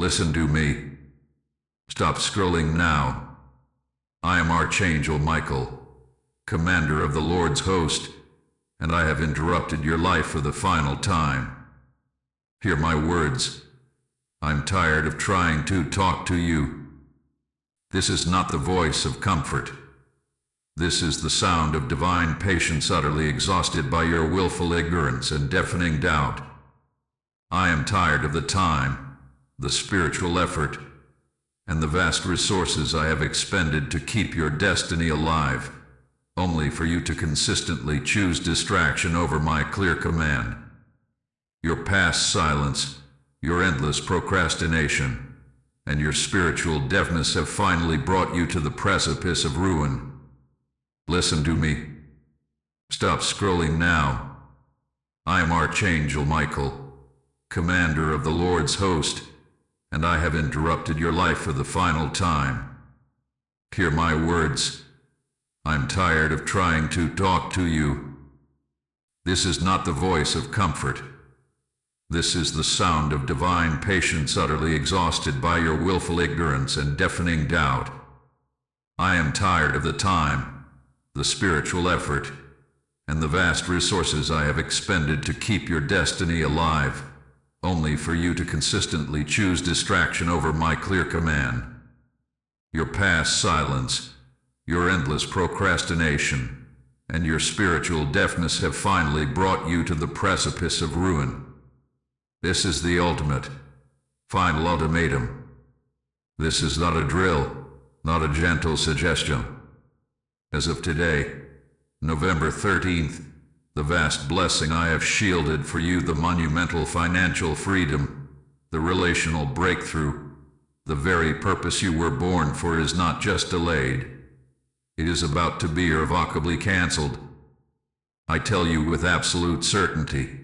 Listen to me. Stop scrolling now. I am Archangel Michael, commander of the Lord's host, and I have interrupted your life for the final time. Hear my words. I'm tired of trying to talk to you. This is not the voice of comfort. This is the sound of divine patience utterly exhausted by your willful ignorance and deafening doubt. I am tired of the time, the spiritual effort, and the vast resources I have expended to keep your destiny alive, only for you to consistently choose distraction over my clear command. Your past silence, your endless procrastination, and your spiritual deafness have finally brought you to the precipice of ruin. Listen to me. Stop scrolling now. I am Archangel Michael, commander of the Lord's host, and I have interrupted your life for the final time. Hear my words. I'm tired of trying to talk to you. This is not the voice of comfort. This is the sound of divine patience utterly exhausted by your willful ignorance and deafening doubt. I am tired of the time, the spiritual effort, and the vast resources I have expended to keep your destiny alive, only for you to consistently choose distraction over my clear command. Your past silence, your endless procrastination, and your spiritual deafness have finally brought you to the precipice of ruin. This is the ultimate, final ultimatum. This is not a drill, not a gentle suggestion. As of today, November 13th, the vast blessing I have shielded for you, the monumental financial freedom, the relational breakthrough, the very purpose you were born for is not just delayed. It is about to be irrevocably cancelled. I tell you with absolute certainty,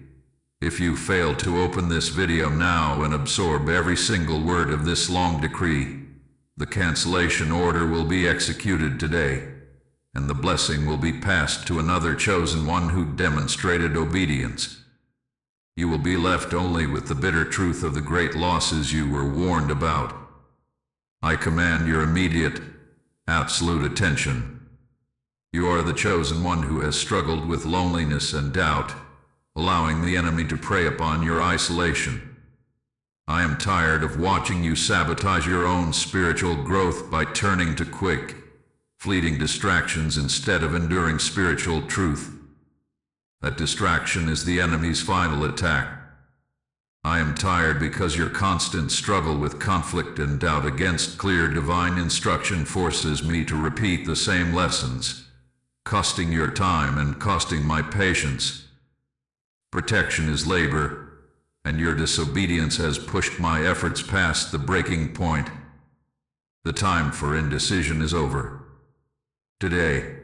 if you fail to open this video now and absorb every single word of this long decree, the cancellation order will be executed today, and the blessing will be passed to another chosen one who demonstrated obedience. You will be left only with the bitter truth of the great losses you were warned about. I command your immediate, absolute attention. You are the chosen one who has struggled with loneliness and doubt, allowing the enemy to prey upon your isolation. I am tired of watching you sabotage your own spiritual growth by turning to quick, fleeting distractions instead of enduring spiritual truth. That distraction is the enemy's final attack. I am tired because your constant struggle with conflict and doubt against clear divine instruction forces me to repeat the same lessons, costing your time and costing my patience. Protection is labor, and your disobedience has pushed my efforts past the breaking point. The time for indecision is over. Today,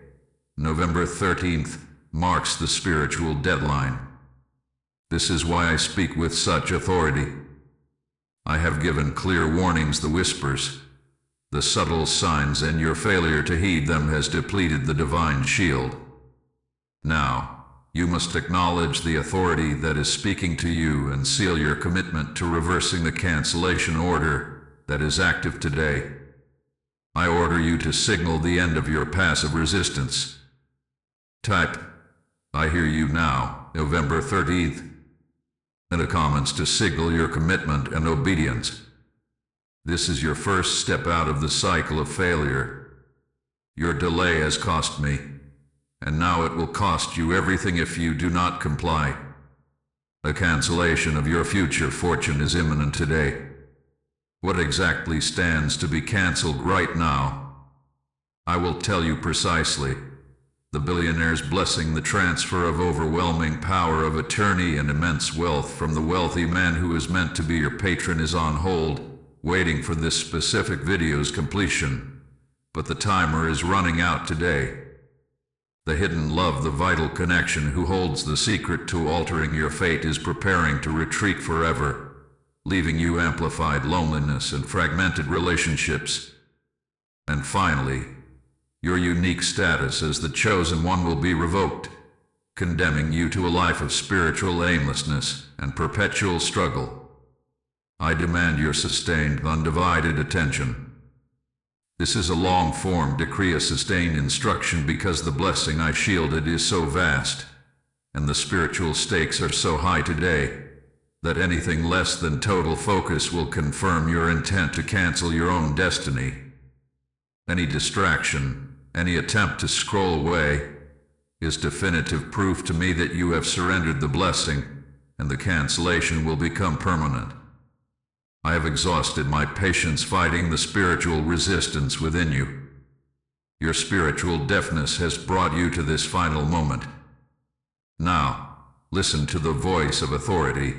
November 13th, marks the spiritual deadline. This is why I speak with such authority. I have given clear warnings, the whispers, the subtle signs, and your failure to heed them has depleted the divine shield. Now, you must acknowledge the authority that is speaking to you and seal your commitment to reversing the cancellation order that is active today. I order you to signal the end of your passive resistance. Type, I hear you now, November 13th, in the comments to signal your commitment and obedience. This is your first step out of the cycle of failure. Your delay has cost me, and now it will cost you everything if you do not comply. The cancellation of your future fortune is imminent today. What exactly stands to be cancelled right now? I will tell you precisely. The billionaire's blessing, the transfer of overwhelming power of attorney and immense wealth from the wealthy man who is meant to be your patron, is on hold, waiting for this specific video's completion. But the timer is running out today. The hidden love, the vital connection who holds the secret to altering your fate, is preparing to retreat forever, leaving you amplified loneliness and fragmented relationships. And finally, your unique status as the chosen one will be revoked, condemning you to a life of spiritual aimlessness and perpetual struggle. I demand your sustained, undivided attention. This is a long-form decree, a sustained instruction, because the blessing I shielded is so vast, and the spiritual stakes are so high today, that anything less than total focus will confirm your intent to cancel your own destiny. Any distraction, any attempt to scroll away, is definitive proof to me that you have surrendered the blessing, and the cancellation will become permanent. I have exhausted my patience fighting the spiritual resistance within you. Your spiritual deafness has brought you to this final moment. Now, listen to the voice of authority,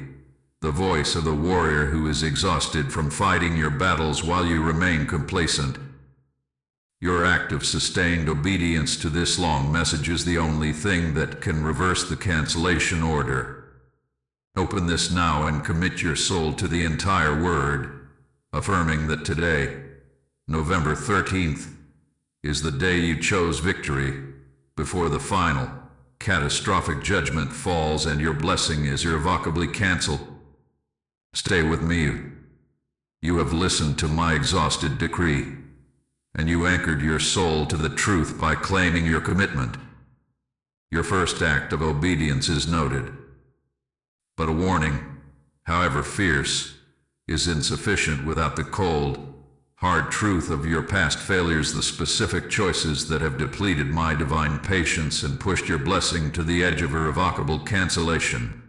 the voice of the warrior who is exhausted from fighting your battles while you remain complacent. Your act of sustained obedience to this long message is the only thing that can reverse the cancellation order. Open this now and commit your soul to the entire word, affirming that today, November 13th, is the day you chose victory, before the final, catastrophic judgment falls and your blessing is irrevocably canceled. Stay with me. You have listened to my exhausted decree, and you anchored your soul to the truth by claiming your commitment. Your first act of obedience is noted. But a warning, however fierce, is insufficient without the cold, hard truth of your past failures, the specific choices that have depleted my divine patience and pushed your blessing to the edge of irrevocable cancellation.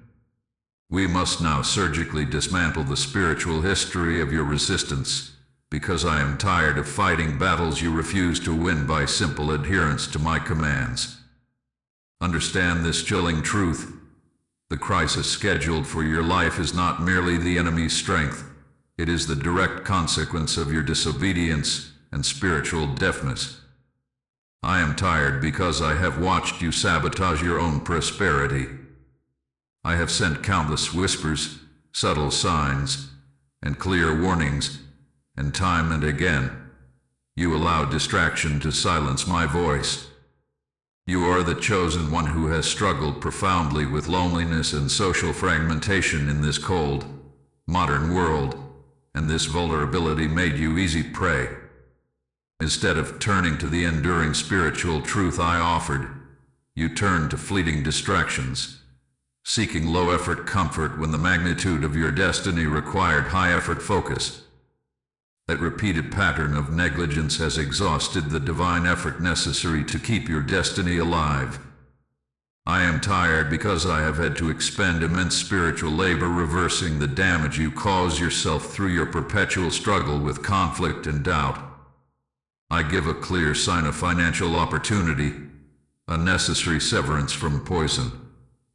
We must now surgically dismantle the spiritual history of your resistance, because I am tired of fighting battles you refuse to win by simple adherence to my commands. Understand this chilling truth. The crisis scheduled for your life is not merely the enemy's strength, it is the direct consequence of your disobedience and spiritual deafness. I am tired because I have watched you sabotage your own prosperity. I have sent countless whispers, subtle signs, and clear warnings, and time and again, you allowed distraction to silence my voice. You are the chosen one who has struggled profoundly with loneliness and social fragmentation in this cold, modern world, and this vulnerability made you easy prey. Instead of turning to the enduring spiritual truth I offered, you turned to fleeting distractions, seeking low-effort comfort when the magnitude of your destiny required high-effort focus. That repeated pattern of negligence has exhausted the divine effort necessary to keep your destiny alive. I am tired because I have had to expend immense spiritual labor reversing the damage you cause yourself through your perpetual struggle with conflict and doubt. I give a clear sign of financial opportunity, a necessary severance from poison,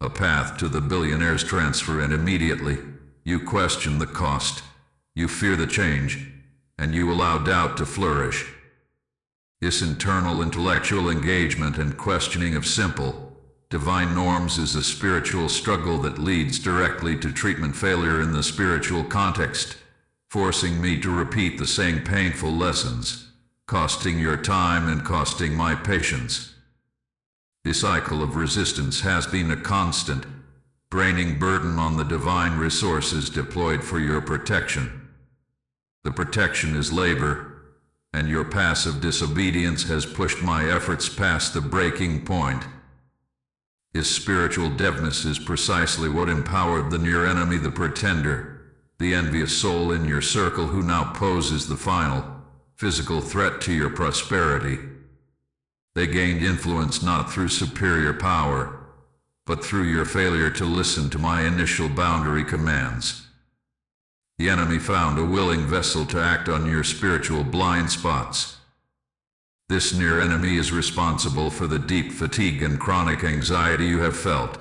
a path to the billionaire's transfer, and immediately, you question the cost, you fear the change, and you allow doubt to flourish. This internal intellectual engagement and questioning of simple, divine norms is a spiritual struggle that leads directly to treatment failure in the spiritual context, forcing me to repeat the same painful lessons, costing your time and costing my patience. The cycle of resistance has been a constant, draining burden on the divine resources deployed for your protection. The protection is labor, and your passive disobedience has pushed my efforts past the breaking point. His spiritual deafness is precisely what empowered the near enemy, the pretender, the envious soul in your circle who now poses the final, physical threat to your prosperity. They gained influence not through superior power, but through your failure to listen to my initial boundary commands. The enemy found a willing vessel to act on your spiritual blind spots. This near enemy is responsible for the deep fatigue and chronic anxiety you have felt.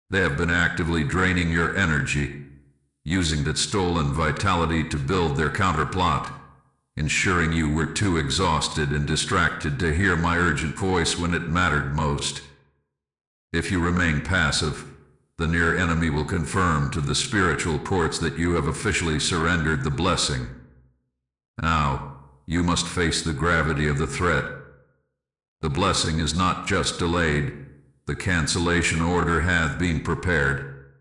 They have been actively draining your energy, using that stolen vitality to build their counterplot, ensuring you were too exhausted and distracted to hear my urgent voice when it mattered most. If you remain passive, the near enemy will confirm to the spiritual courts that you have officially surrendered the blessing. Now, you must face the gravity of the threat. The blessing is not just delayed, the cancellation order hath been prepared.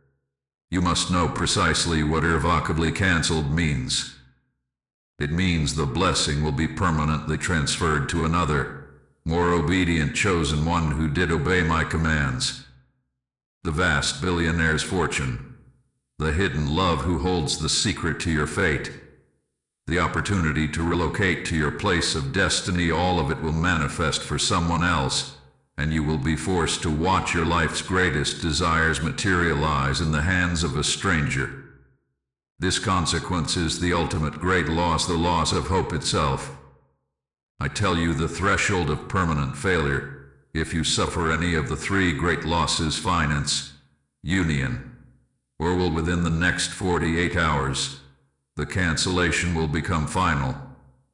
You must know precisely what irrevocably cancelled means. It means the blessing will be permanently transferred to another, more obedient chosen one who did obey my commands. The vast billionaire's fortune, the hidden love who holds the secret to your fate, the opportunity to relocate to your place of destiny, all of it will manifest for someone else, and you will be forced to watch your life's greatest desires materialize in the hands of a stranger. This consequence is the ultimate great loss, the loss of hope itself. I tell you, the threshold of permanent failure, if you suffer any of the three great losses: finance, union, or will within the next 48 hours, the cancellation will become final,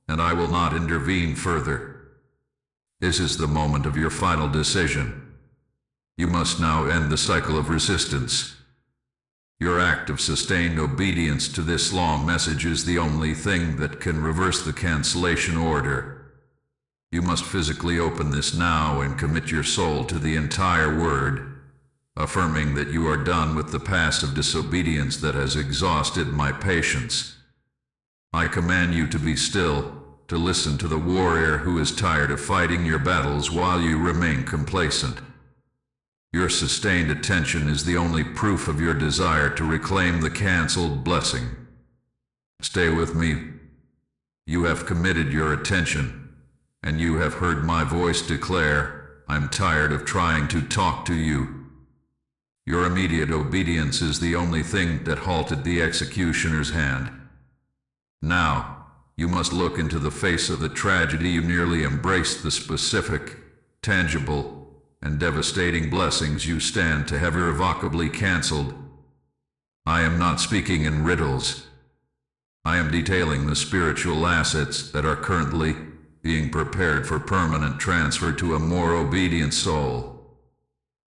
and I will not intervene further. This is the moment of your final decision. You must now end the cycle of resistance. Your act of sustained obedience to this long message is the only thing that can reverse the cancellation order. You must physically open this now and commit your soul to the entire word, affirming that you are done with the passive disobedience that has exhausted my patience. I command you to be still, to listen to the warrior who is tired of fighting your battles while you remain complacent. Your sustained attention is the only proof of your desire to reclaim the cancelled blessing. Stay with me. You have committed your attention, and you have heard my voice declare, I'm tired of trying to talk to you. Your immediate obedience is the only thing that halted the executioner's hand. Now, you must look into the face of the tragedy. You nearly embraced the specific, tangible, and devastating blessings you stand to have irrevocably cancelled. I am not speaking in riddles. I am detailing the spiritual assets that are currently being prepared for permanent transfer to a more obedient soul.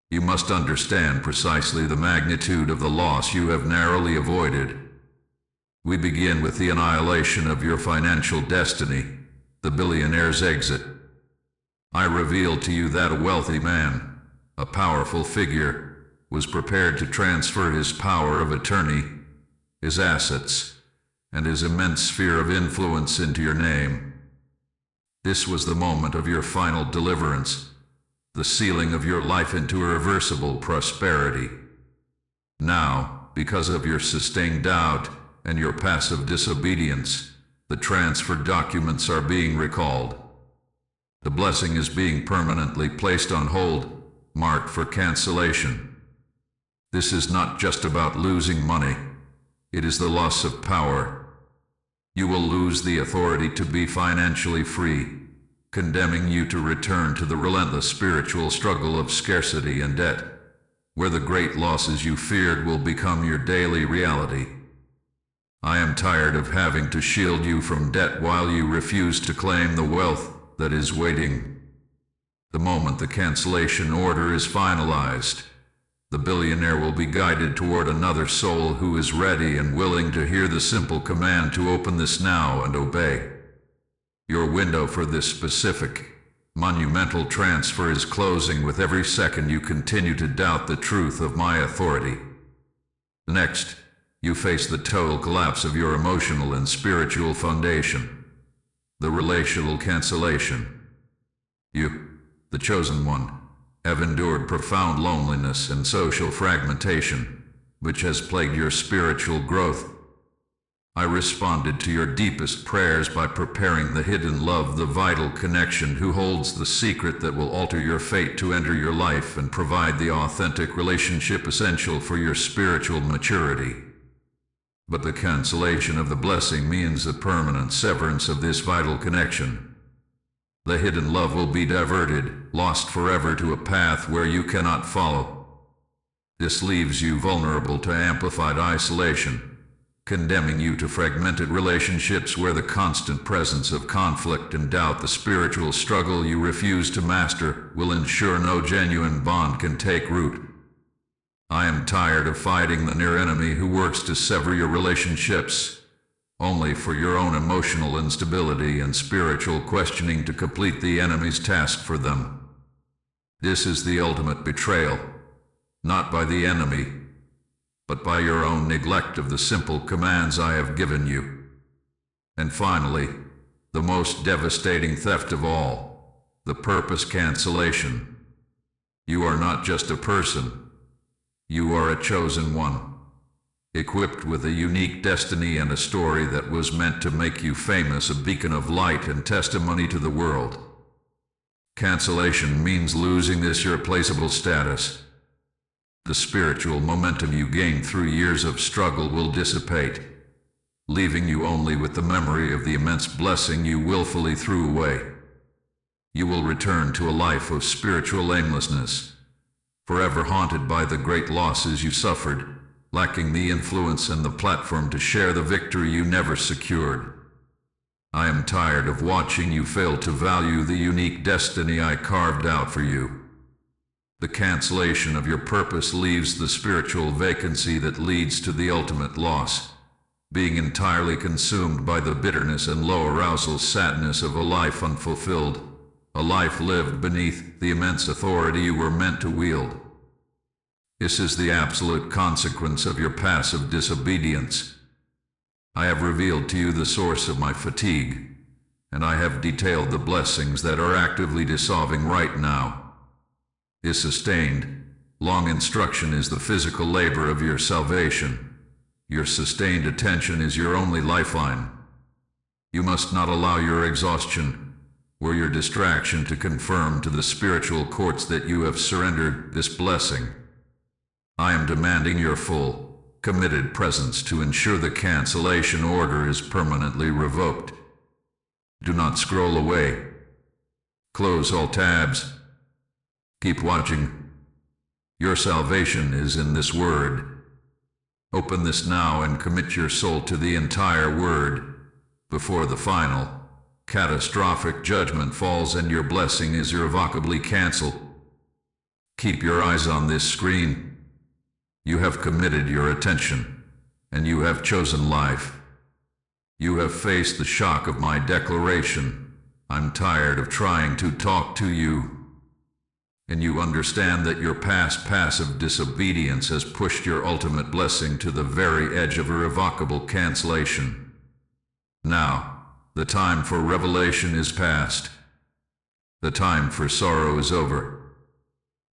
You must understand precisely the magnitude of the loss you have narrowly avoided. We begin with the annihilation of your financial destiny, the billionaire's exit. I reveal to you that a wealthy man, a powerful figure, was prepared to transfer his power of attorney, his assets, and his immense sphere of influence into your name. This was the moment of your final deliverance, the sealing of your life into irreversible prosperity. Now, because of your sustained doubt and your passive disobedience, the transfer documents are being recalled. The blessing is being permanently placed on hold, marked for cancellation. This is not just about losing money. It is the loss of power. You will lose the authority to be financially free, condemning you to return to the relentless spiritual struggle of scarcity and debt, where the great losses you feared will become your daily reality. I am tired of having to shield you from debt while you refuse to claim the wealth that is waiting. The moment the cancellation order is finalized, the billionaire will be guided toward another soul who is ready and willing to hear the simple command to open this now and obey. Your window for this specific, monumental transfer is closing with every second you continue to doubt the truth of my authority. Next, you face the total collapse of your emotional and spiritual foundation. The relational cancellation. You, the chosen one, have endured profound loneliness and social fragmentation, which has plagued your spiritual growth. I responded to your deepest prayers by preparing the hidden love, the vital connection who holds the secret that will alter your fate to enter your life and provide the authentic relationship essential for your spiritual maturity. But the cancellation of the blessing means the permanent severance of this vital connection. The hidden love will be diverted, lost forever to a path where you cannot follow. This leaves you vulnerable to amplified isolation, condemning you to fragmented relationships where the constant presence of conflict and doubt, the spiritual struggle you refuse to master, will ensure no genuine bond can take root. I am tired of fighting the near enemy who works to sever your relationships, only for your own emotional instability and spiritual questioning to complete the enemy's task for them. This is the ultimate betrayal, not by the enemy, but by your own neglect of the simple commands I have given you. And finally, the most devastating theft of all, the purpose cancellation. You are not just a person. You are a chosen one, equipped with a unique destiny and a story that was meant to make you famous, a beacon of light and testimony to the world. Cancellation means losing this irreplaceable status. The spiritual momentum you gained through years of struggle will dissipate, leaving you only with the memory of the immense blessing you willfully threw away. You will return to a life of spiritual aimlessness, forever haunted by the great losses you suffered, lacking the influence and the platform to share the victory you never secured. I am tired of watching you fail to value the unique destiny I carved out for you. The cancellation of your purpose leaves the spiritual vacancy that leads to the ultimate loss, being entirely consumed by the bitterness and low arousal sadness of a life unfulfilled, a life lived beneath the immense authority you were meant to wield. This is the absolute consequence of your passive disobedience. I have revealed to you the source of my fatigue, and I have detailed the blessings that are actively dissolving right now. This sustained, long instruction is the physical labor of your salvation. Your sustained attention is your only lifeline. You must not allow your exhaustion or your distraction to confirm to the spiritual courts that you have surrendered this blessing. I am demanding your full, committed presence to ensure the cancellation order is permanently revoked. Do not scroll away. Close all tabs. Keep watching. Your salvation is in this word. Open this now and commit your soul to the entire word before the final, catastrophic judgment falls and your blessing is irrevocably cancelled. Keep your eyes on this screen. You have committed your attention, and you have chosen life. You have faced the shock of my declaration. I'm tired of trying to talk to you. And you understand that your past passive disobedience has pushed your ultimate blessing to the very edge of irrevocable cancellation. Now, the time for revelation is past. The time for sorrow is over.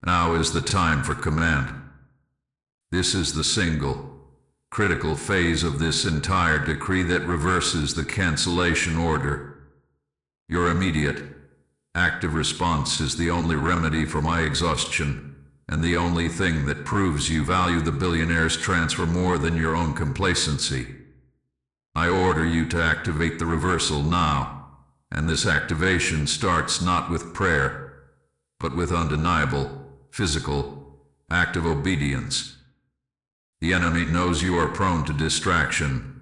Now is the time for command. This is the single, critical phase of this entire decree that reverses the cancellation order. Your immediate, active response is the only remedy for my exhaustion, and the only thing that proves you value the billionaire's transfer more than your own complacency. I order you to activate the reversal now, and this activation starts not with prayer, but with undeniable, physical, active obedience. The enemy knows you are prone to distraction,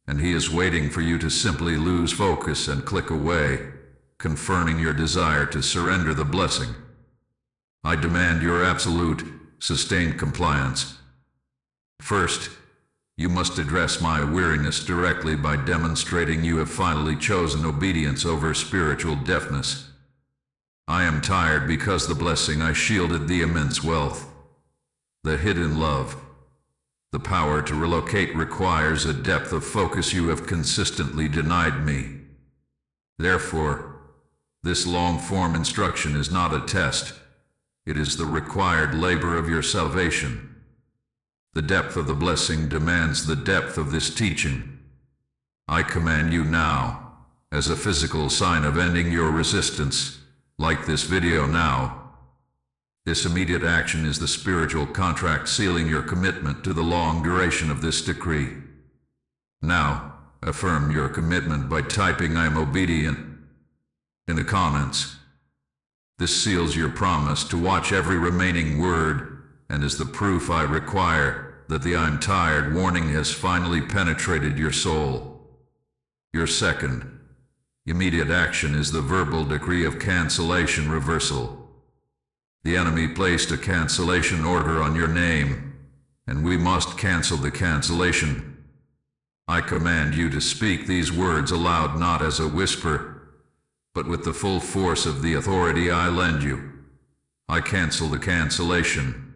and he is waiting for you to simply lose focus and click away, confirming your desire to surrender the blessing. I demand your absolute, sustained compliance. First, you must address my weariness directly by demonstrating you have finally chosen obedience over spiritual deafness. I am tired because the blessing I shielded, the immense wealth, the hidden love, the power to relocate requires a depth of focus you have consistently denied me. Therefore, this long-form instruction is not a test. It is the required labor of your salvation. The depth of the blessing demands the depth of this teaching. I command you now, as a physical sign of ending your resistance, like this video now. This immediate action is the spiritual contract sealing your commitment to the long duration of this decree. Now, affirm your commitment by typing "I am obedient" in the comments. This seals your promise to watch every remaining word, and is the proof I require that the "I'm tired" warning has finally penetrated your soul. Your second, immediate action is the verbal decree of cancellation reversal. The enemy placed a cancellation order on your name, and we must cancel the cancellation. I command you to speak these words aloud, not as a whisper, but with the full force of the authority I lend you. I cancel the cancellation.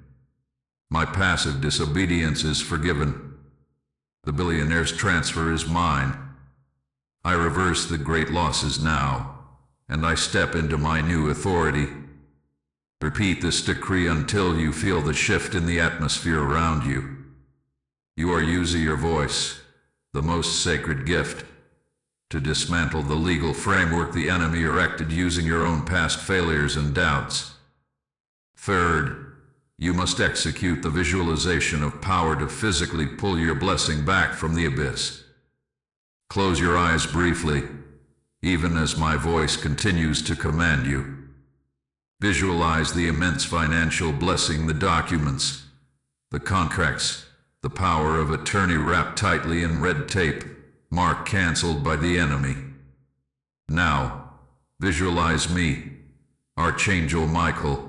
My passive disobedience is forgiven. The billionaire's transfer is mine. I reverse the great losses now, and I step into my new authority. Repeat this decree until you feel the shift in the atmosphere around you. You are using your voice, the most sacred gift, to dismantle the legal framework the enemy erected using your own past failures and doubts. Third, you must execute the visualization of power to physically pull your blessing back from the abyss. Close your eyes briefly, even as my voice continues to command you. Visualize the immense financial blessing, the documents, the contracts, the power of attorney wrapped tightly in red tape, marked cancelled by the enemy. Now, visualize me, Archangel Michael,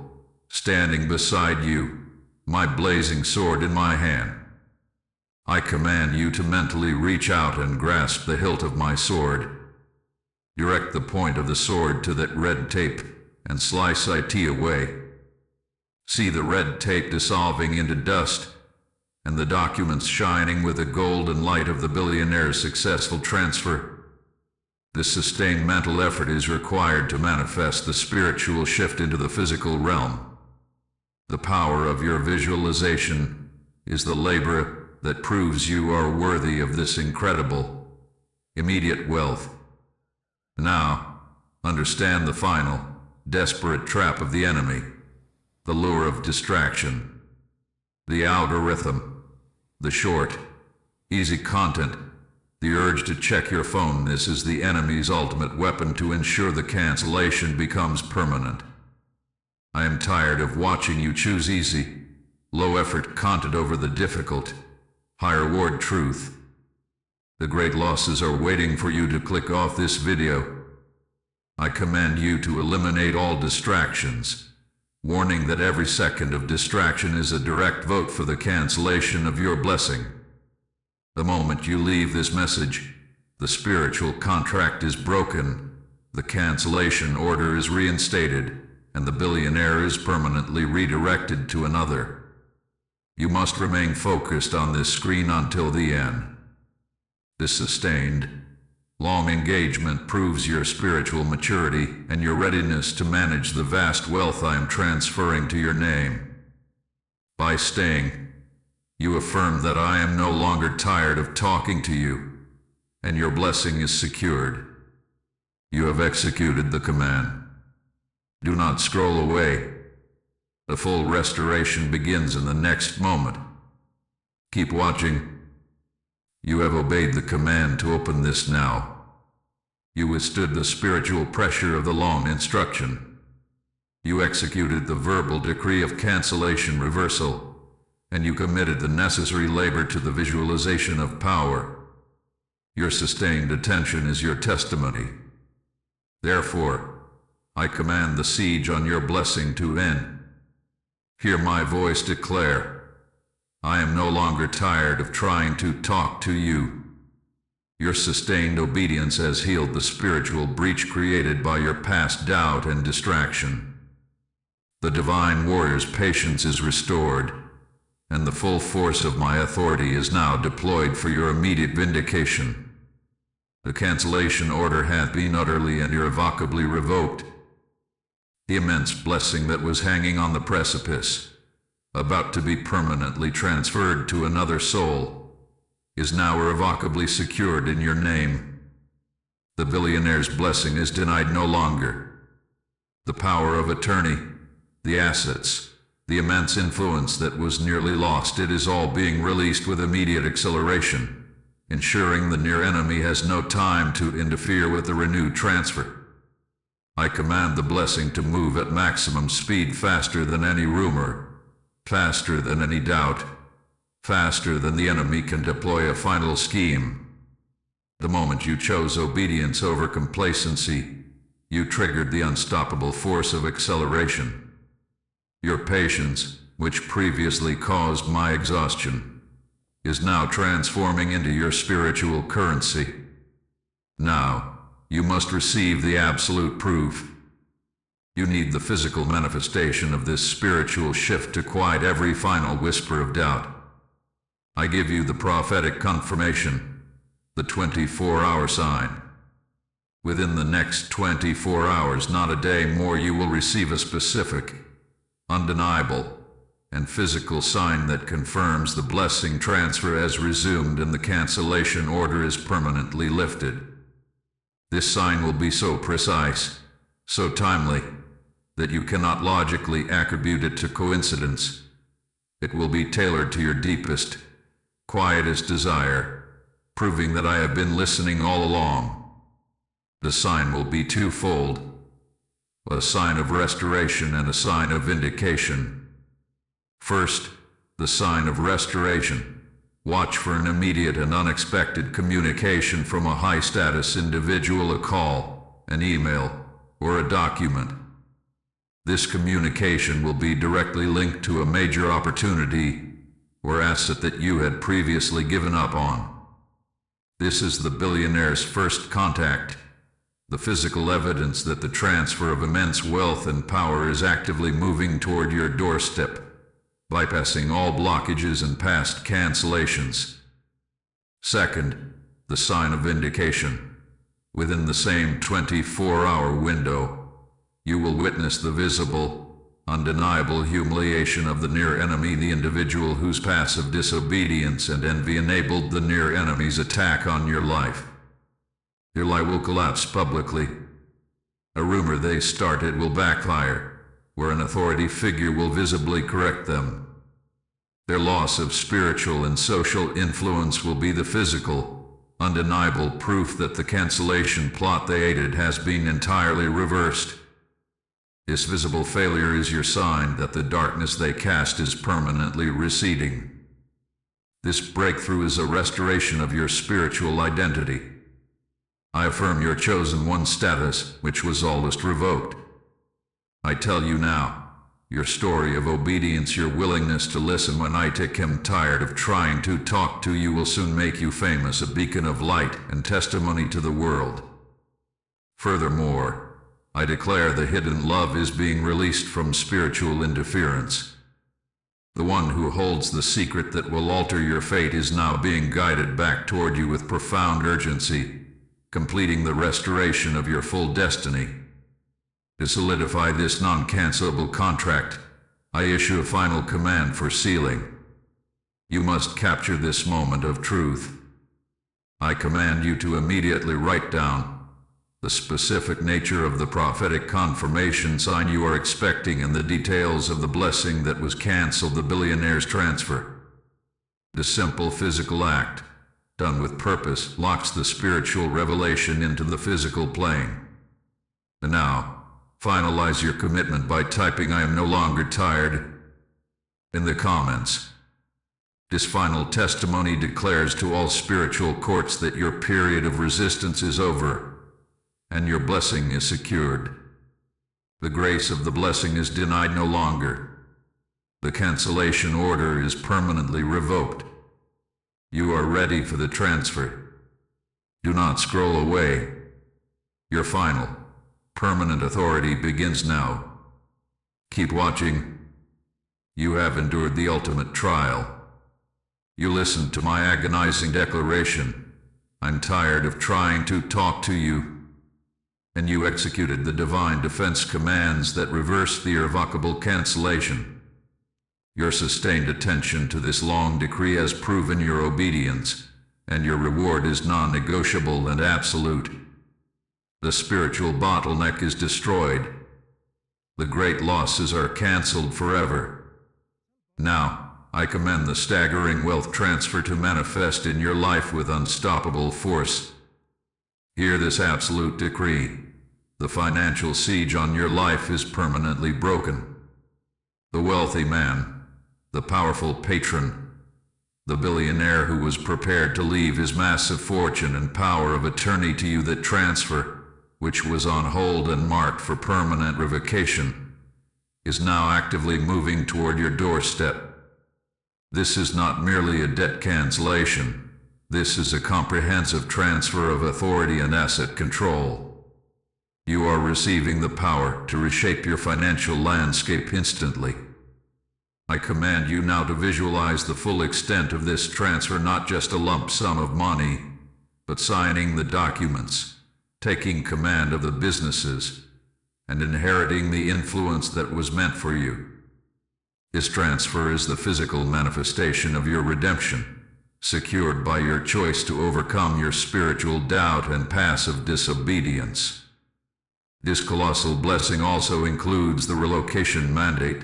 standing beside you, my blazing sword in my hand. I command you to mentally reach out and grasp the hilt of my sword. Direct the point of the sword to that red tape and slice it away. See the red tape dissolving into dust, and the documents shining with the golden light of the billionaire's successful transfer. This sustained mental effort is required to manifest the spiritual shift into the physical realm. The power of your visualization is the labor that proves you are worthy of this incredible, immediate wealth. Now, understand the final, desperate trap of the enemy, the lure of distraction, the algorithm, the short, easy content, the urge to check your phone. This is the enemy's ultimate weapon to ensure the cancellation becomes permanent. I am tired of watching you choose easy, low-effort content over the difficult, high-reward truth. The great losses are waiting for you to click off this video. I command you to eliminate all distractions, warning that every second of distraction is a direct vote for the cancellation of your blessing. The moment you leave this message, the spiritual contract is broken, the cancellation order is reinstated, and the billionaire is permanently redirected to another. You must remain focused on this screen until the end. This sustained, long engagement proves your spiritual maturity and your readiness to manage the vast wealth I am transferring to your name. By staying, you affirm that I am no longer tired of talking to you, and your blessing is secured. You have executed the command. Do not scroll away. The full restoration begins in the next moment. Keep watching. You have obeyed the command to open this now. You withstood the spiritual pressure of the long instruction. You executed the verbal decree of cancellation reversal, and you committed the necessary labor to the visualization of power. Your sustained attention is your testimony. Therefore, I command the siege on your blessing to end. Hear my voice declare, I am no longer tired of trying to talk to you. Your sustained obedience has healed the spiritual breach created by your past doubt and distraction. The divine warrior's patience is restored, and the full force of my authority is now deployed for your immediate vindication. The cancellation order hath been utterly and irrevocably revoked. The immense blessing that was hanging on the precipice, about to be permanently transferred to another soul, is now irrevocably secured in your name. The billionaire's blessing is denied no longer. The power of attorney, the assets, the immense influence that was nearly lost, it is all being released with immediate acceleration, ensuring the near enemy has no time to interfere with the renewed transfer. I command the blessing to move at maximum speed, faster than any rumor, faster than any doubt, faster than the enemy can deploy a final scheme. The moment you chose obedience over complacency, you triggered the unstoppable force of acceleration. Your patience, which previously caused my exhaustion, is now transforming into your spiritual currency. Now, you must receive the absolute proof. You need the physical manifestation of this spiritual shift to quiet every final whisper of doubt. I give you the prophetic confirmation, the 24-hour sign. Within the next 24 hours, not a day more, you will receive a specific, undeniable, and physical sign that confirms the blessing transfer has resumed and the cancellation order is permanently lifted. This sign will be so precise, so timely, that you cannot logically attribute it to coincidence. It will be tailored to your deepest, quietest desire, proving that I have been listening all along. The sign will be twofold, a sign of restoration and a sign of vindication. First, the sign of restoration. Watch for an immediate and unexpected communication from a high-status individual, a call, an email, or a document. This communication will be directly linked to a major opportunity or asset that you had previously given up on. This is the billionaire's first contact, the physical evidence that the transfer of immense wealth and power is actively moving toward your doorstep, bypassing all blockages and past cancellations. Second, the sign of vindication. Within the same 24-hour window, you will witness the visible, undeniable humiliation of the near enemy, the individual whose passive disobedience and envy enabled the near enemy's attack on your life. Your lie will collapse publicly. A rumor they started will backfire, where an authority figure will visibly correct them. Their loss of spiritual and social influence will be the physical, undeniable proof that the cancellation plot they aided has been entirely reversed. This visible failure is your sign that the darkness they cast is permanently receding. This breakthrough is a restoration of your spiritual identity. I affirm your chosen one status, which was almost revoked. I tell you now, your story of obedience, your willingness to listen when I am tired of trying to talk to you, will soon make you famous, a beacon of light and testimony to the world. Furthermore, I declare the hidden love is being released from spiritual interference. The one who holds the secret that will alter your fate is now being guided back toward you with profound urgency, completing the restoration of your full destiny. To solidify this non-cancelable contract, I issue a final command for sealing. You must capture this moment of truth. I command you to immediately write down the specific nature of the prophetic confirmation sign you are expecting and the details of the blessing that was canceled, the billionaire's transfer. The simple physical act, done with purpose, locks the spiritual revelation into the physical plane. And now, finalize your commitment by typing "I am no longer tired" in the comments. This final testimony declares to all spiritual courts that your period of resistance is over, and your blessing is secured. The grace of the blessing is denied no longer. The cancellation order is permanently revoked. You are ready for the transfer. Do not scroll away. Your final, permanent authority begins now. Keep watching. You have endured the ultimate trial. You listened to my agonizing declaration, "I'm tired of trying to talk to you." And you executed the divine defense commands that reversed the irrevocable cancellation. Your sustained attention to this long decree has proven your obedience, and your reward is non-negotiable and absolute. The spiritual bottleneck is destroyed. The great losses are canceled forever. Now, I command the staggering wealth transfer to manifest in your life with unstoppable force. Hear this absolute decree. The financial siege on your life is permanently broken. The wealthy man, the powerful patron, the billionaire who was prepared to leave his massive fortune and power of attorney to you, that transfer, which was on hold and marked for permanent revocation, is now actively moving toward your doorstep. This is not merely a debt cancellation. This is a comprehensive transfer of authority and asset control. You are receiving the power to reshape your financial landscape instantly. I command you now to visualize the full extent of this transfer, not just a lump sum of money, but signing the documents, taking command of the businesses, and inheriting the influence that was meant for you. This transfer is the physical manifestation of your redemption, secured by your choice to overcome your spiritual doubt and passive disobedience. This colossal blessing also includes the relocation mandate.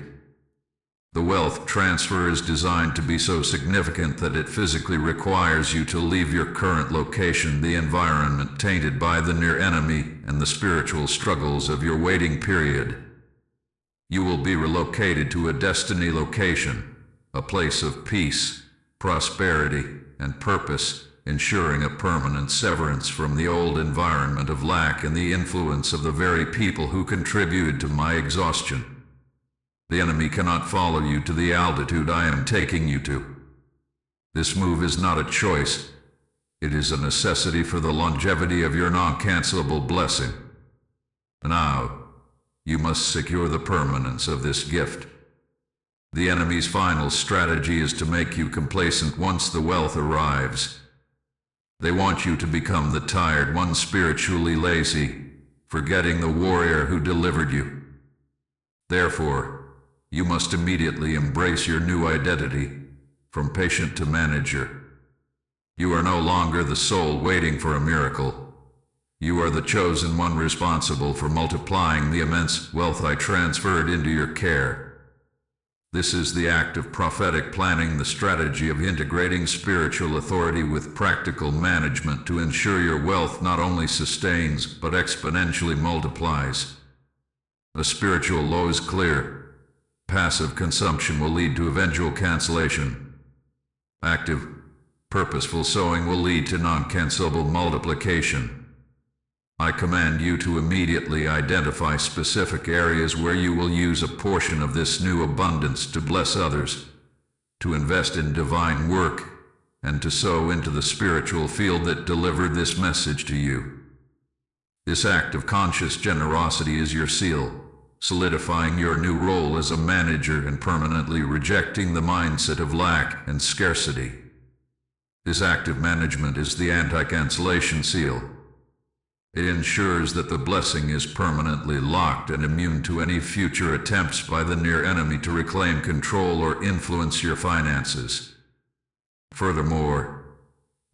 The wealth transfer is designed to be so significant that it physically requires you to leave your current location, the environment tainted by the near enemy, and the spiritual struggles of your waiting period. You will be relocated to a destiny location, a place of peace, prosperity, and purpose, ensuring a permanent severance from the old environment of lack and the influence of the very people who contributed to my exhaustion. The enemy cannot follow you to the altitude I am taking you to. This move is not a choice. It is a necessity for the longevity of your non-cancelable blessing. Now, you must secure the permanence of this gift. The enemy's final strategy is to make you complacent once the wealth arrives. They want you to become the tired one, spiritually lazy, forgetting the warrior who delivered you. Therefore, you must immediately embrace your new identity, from patient to manager. You are no longer the soul waiting for a miracle. You are the chosen one responsible for multiplying the immense wealth I transferred into your care. This is the act of prophetic planning, the strategy of integrating spiritual authority with practical management to ensure your wealth not only sustains but exponentially multiplies. The spiritual law is clear. Passive consumption will lead to eventual cancellation. Active, purposeful sowing will lead to non-cancelable multiplication. I command you to immediately identify specific areas where you will use a portion of this new abundance to bless others, to invest in divine work, and to sow into the spiritual field that delivered this message to you. This act of conscious generosity is your seal, solidifying your new role as a manager and permanently rejecting the mindset of lack and scarcity. This active management is the anti-cancellation seal. It ensures that the blessing is permanently locked and immune to any future attempts by the near enemy to reclaim control or influence your finances. Furthermore,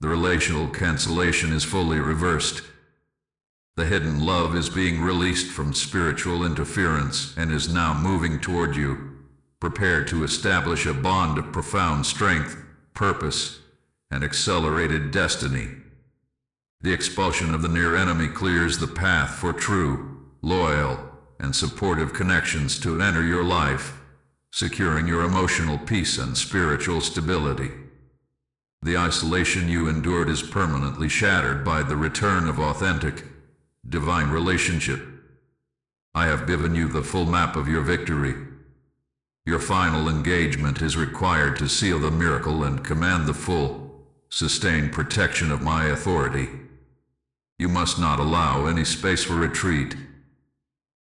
the relational cancellation is fully reversed. The hidden love is being released from spiritual interference and is now moving toward you, prepared to establish a bond of profound strength, purpose, and accelerated destiny. The expulsion of the near enemy clears the path for true, loyal, and supportive connections to enter your life, securing your emotional peace and spiritual stability. The isolation you endured is permanently shattered by the return of authentic, divine relationship. I have given you the full map of your victory. Your final engagement is required to seal the miracle and command the full, sustained protection of my authority. You must not allow any space for retreat.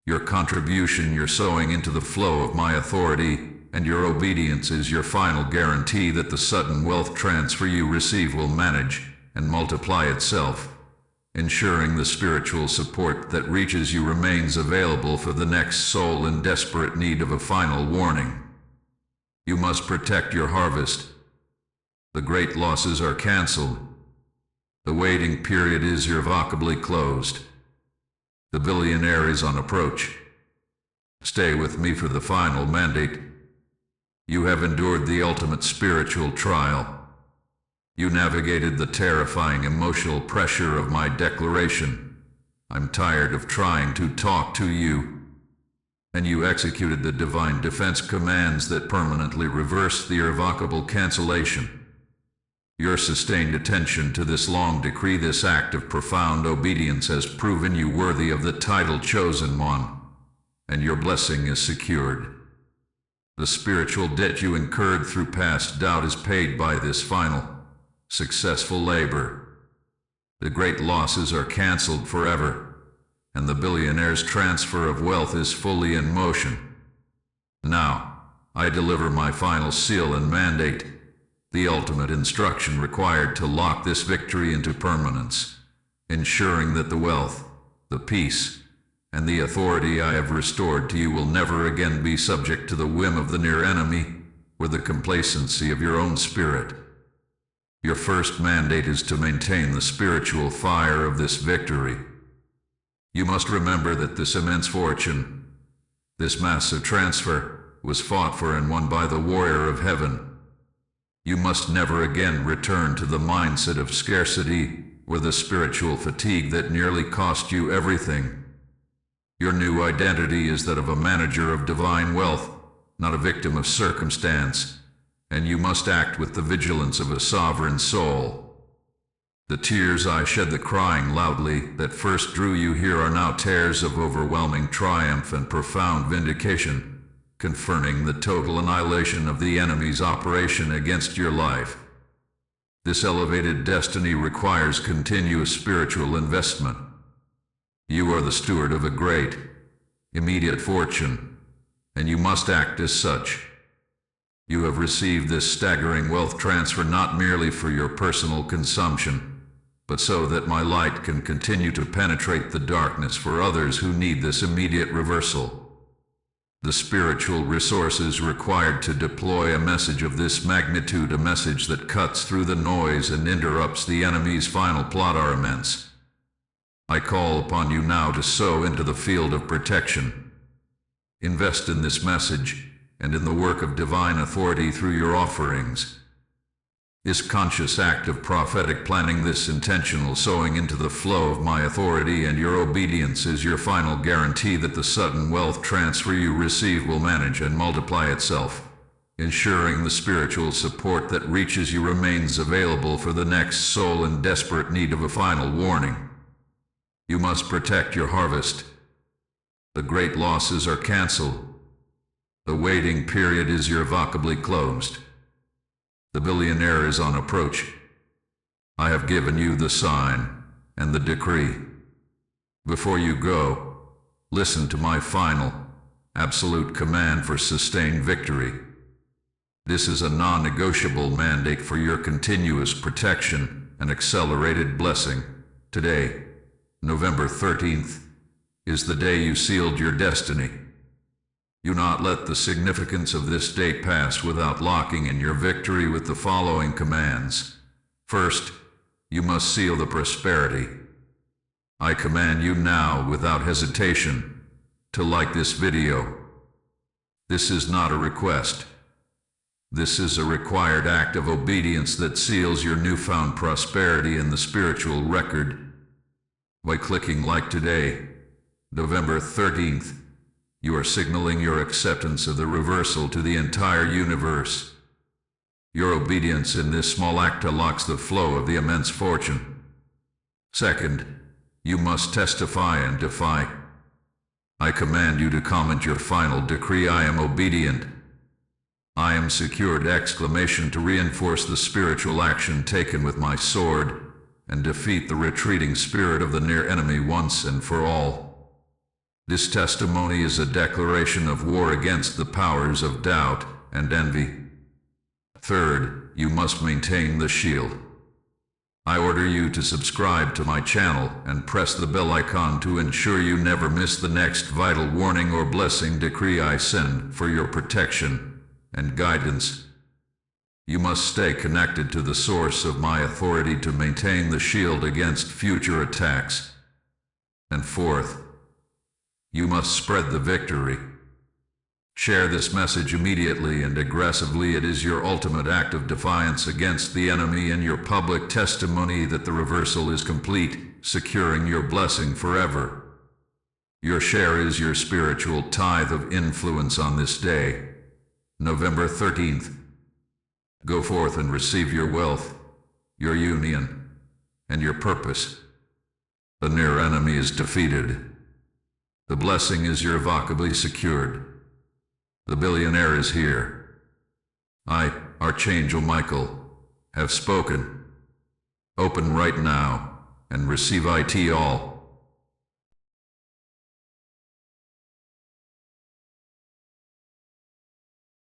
Your contribution, your sowing into the flow of my authority, and your obedience is your final guarantee that the sudden wealth transfer you receive will manage and multiply itself, ensuring the spiritual support that reaches you remains available for the next soul in desperate need of a final warning. You must protect your harvest. The great losses are canceled. The waiting period is irrevocably closed. The billionaire is on approach. Stay with me for the final mandate. You have endured the ultimate spiritual trial. You navigated the terrifying emotional pressure of my declaration. I'm tired of trying to talk to you. And you executed the divine defense commands that permanently reverse the irrevocable cancellation. Your sustained attention to this long decree, this act of profound obedience, has proven you worthy of the title chosen one, and your blessing is secured. The spiritual debt you incurred through past doubt is paid by this final, successful labor. The great losses are canceled forever, and the billionaire's transfer of wealth is fully in motion. Now, I deliver my final seal and mandate, the ultimate instruction required to lock this victory into permanence, ensuring that the wealth, the peace, and the authority I have restored to you will never again be subject to the whim of the near enemy or the complacency of your own spirit. Your first mandate is to maintain the spiritual fire of this victory. You must remember that this immense fortune, this massive transfer, was fought for and won by the warrior of heaven. You must never again return to the mindset of scarcity or the spiritual fatigue that nearly cost you everything. Your new identity is that of a manager of divine wealth, not a victim of circumstance, and you must act with the vigilance of a sovereign soul. The tears I shed, the crying loudly, that first drew you here are now tears of overwhelming triumph and profound vindication, confirming the total annihilation of the enemy's operation against your life. This elevated destiny requires continuous spiritual investment. You are the steward of a great, immediate fortune, and you must act as such. You have received this staggering wealth transfer not merely for your personal consumption, but so that my light can continue to penetrate the darkness for others who need this immediate reversal. The spiritual resources required to deploy a message of this magnitude, a message that cuts through the noise and interrupts the enemy's final plot, are immense. I call upon you now to sow into the field of protection. Invest in this message and in the work of divine authority through your offerings. This conscious act of prophetic planning, this intentional sowing into the flow of my authority and your obedience is your final guarantee that the sudden wealth transfer you receive will manage and multiply itself, ensuring the spiritual support that reaches you remains available for the next soul in desperate need of a final warning. You must protect your harvest. The great losses are canceled. The waiting period is irrevocably closed. The billionaire is on approach. I have given you the sign and the decree. Before you go, listen to my final, absolute command for sustained victory. This is a non-negotiable mandate for your continuous protection and accelerated blessing. Today, November 13th, is the day you sealed your destiny. Do not let the significance of this date pass without locking in your victory with the following commands. First, you must seal the prosperity. I command you now, without hesitation, to like this video. This is not a request. This is a required act of obedience that seals your newfound prosperity in the spiritual record. By clicking like today, November 13th, you are signaling your acceptance of the reversal to the entire universe. Your obedience in this small act unlocks the flow of the immense fortune. Second, you must testify and defy. I command you to comment your final decree. I am obedient. I am secured! Exclamation to reinforce the spiritual action taken with my sword and defeat the retreating spirit of the near enemy once and for all. This testimony is a declaration of war against the powers of doubt and envy. Third, you must maintain the shield. I order you to subscribe to my channel and press the bell icon to ensure you never miss the next vital warning or blessing decree I send for your protection and guidance. You must stay connected to the source of my authority to maintain the shield against future attacks. And fourth, you must spread the victory. Share this message immediately and aggressively. It is your ultimate act of defiance against the enemy and your public testimony that the reversal is complete, securing your blessing forever. Your share is your spiritual tithe of influence on this day, November 13th. Go forth and receive your wealth, your union, and your purpose. The near enemy is defeated. The blessing is irrevocably secured. The billionaire is here. I, Archangel Michael, have spoken. Open right now and receive it all.